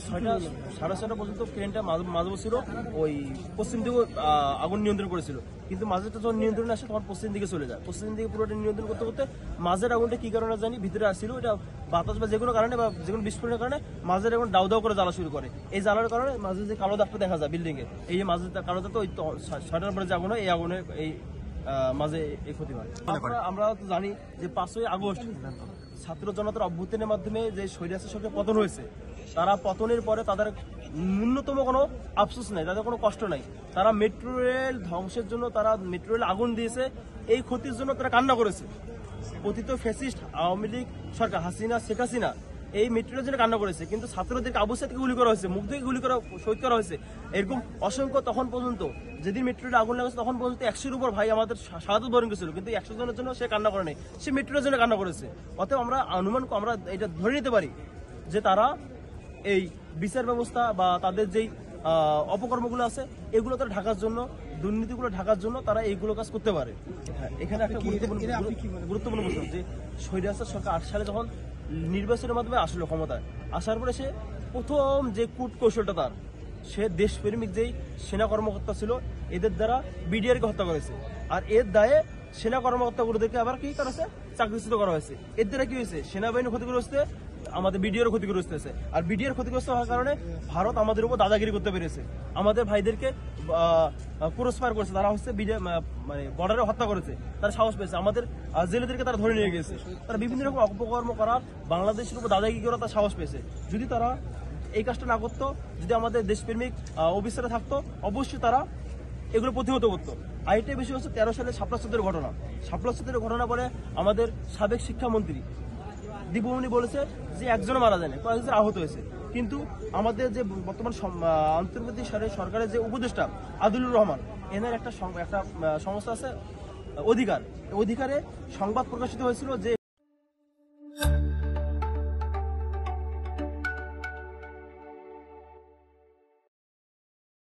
6:30 পর্যন্ত ট্রেনটা মাঝে ছিল, ওই পশ্চিম দিকে আগুন নিয়ন্ত্রণ করেছিল, কিন্তু মাঝেটা যখন নিয়ন্ত্রণ আসে তখন পশ্চিম দিকে চলে যায়। পশ্চিম দিকে পুরোটা নিয়ন্ত্রণ করতে করতে মাঝের আগুনটা কি কারণে জানি ভিতরে আসছিল, এটা বাতাস বা যে কোনো কারণে বা যে কোনো বিস্ফোরণের কারণে মাঝের আগুন দাউ দাউ করে জ্বালা শুরু করে। এই জ্বালার কারণে মাঝে যে কালো দাগটা দেখা যায় বিল্ডিং এ, এই মাঝে কালো দাগটা ওই 6টার পরে যে আগুন হয়, এই আগুনে এই মাঝে এই ক্ষতি হয়। আমরা তো জানি যে 5ই আগস্ট ছাত্র জনতার অভ্যুত্থানের মাধ্যমে যে স্বৈরাচার সরকার পতন হয়েছে, তারা পতনের পরে তাদের ন্যূনতম কোনো আফসোস নাই, তাদের কোনো কষ্ট নাই। তারা মেট্রো রেল ধ্বংসের জন্য তারা মেট্রো রেল আগুন দিয়েছে, এই ক্ষতির জন্য তারা কান্না করেছে। পতিত ফ্যাসিস্ট আওয়ামী লীগ সরকার হাসিনা শেখ হাসিনা এই মেট্রো রেলের জন্য কান্না করেছে, কিন্তু ছাত্রদেরকে আবু সাইদকে গুলি করা হয়েছে, মুখ থেকে গুলি করা শহীদ করা হয়েছে। এরকম অসংখ্য তখন পর্যন্ত যেদিন মেট্রো রেলে আগুন লাগছে তখন পর্যন্ত 100-এর উপর ভাই আমাদের শাহাদাত বরণ করেছিল, কিন্তু 100 জনের জন্য সে কান্না করে নাই, সে মেট্রো রেলের জন্য কান্না করেছে। অতএব আমরা আমরা এটা ধরে নিতে পারি যে তারা এই বিচার ব্যবস্থা বা তাদের যেই অপকর্মগুলো আছে এগুলো তারা ঢাকার জন্য, দুর্নীতিগুলো ঢাকার জন্য তারা এইগুলো কাজ করতে পারে। এখানে একটা গুরুত্বপূর্ণ প্রশ্ন যে স্বৈরাচার সরকার 8 সালে যখন নির্বাচনের মাধ্যমে আসলো ক্ষমতায়, আসার পরে সে প্রথম যে কূট কৌশলটা তার, সে দেশপ্রেমিক যেই সেনা কর্মকর্তা ছিল এদের দ্বারা বিডিআরকে হত্যা করেছে, আর এর দায়ে সেনা কর্মকর্তাগুলোদেরকে আবার কি করেছে, চাকরিচ্যুত করা হয়েছে। এর দ্বারা কি হয়েছে, সেনাবাহিনী ক্ষতিগ্রস্ত, আমাদের বিডিআর ক্ষতিগ্রস্ত হয়েছে। আর বিডিআর ক্ষতিগ্রস্ত হওয়ার কারণে ভারত আমাদের উপর দাদাগিরি করতে পেরেছে, আমাদের ভাইদেরকে ক্রসফায়ার করেছে, তারা হচ্ছে মানে বর্ডারে হত্যা করেছে, তারা সাহস পেয়েছে, আমাদের জেলেদেরকে তারা ধরে নিয়ে গেছে, তারা বিভিন্ন রকম অপকর্ম করা, বাংলাদেশের উপর দাদাগিরি করা তারা সাহস পেয়েছে। যদি তারা এই কাজটা না করতো, যদি আমাদের দেশপ্রেমিক অফিসাররা থাকতো, অবশ্যই তারা এগুলো প্রতিহত করতো। আর এটাই বেশি হচ্ছে 13 সালে শাপলা চত্বরের ঘটনা। শাপলা চত্বরের ঘটনা পরে আমাদের সাবেক শিক্ষামন্ত্রী দীপমণি বলেছে যে একজনও মারা যায়নি, কয়েকজন আহত হয়েছে, কিন্তু আমাদের যে বর্তমান অন্তর্বর্তী সরকারের যে উপদেষ্টা আদিলুর রহমান, এনার একটা সংস্থা আছে অধিকারে সংবাদ প্রকাশিত হয়েছিল যে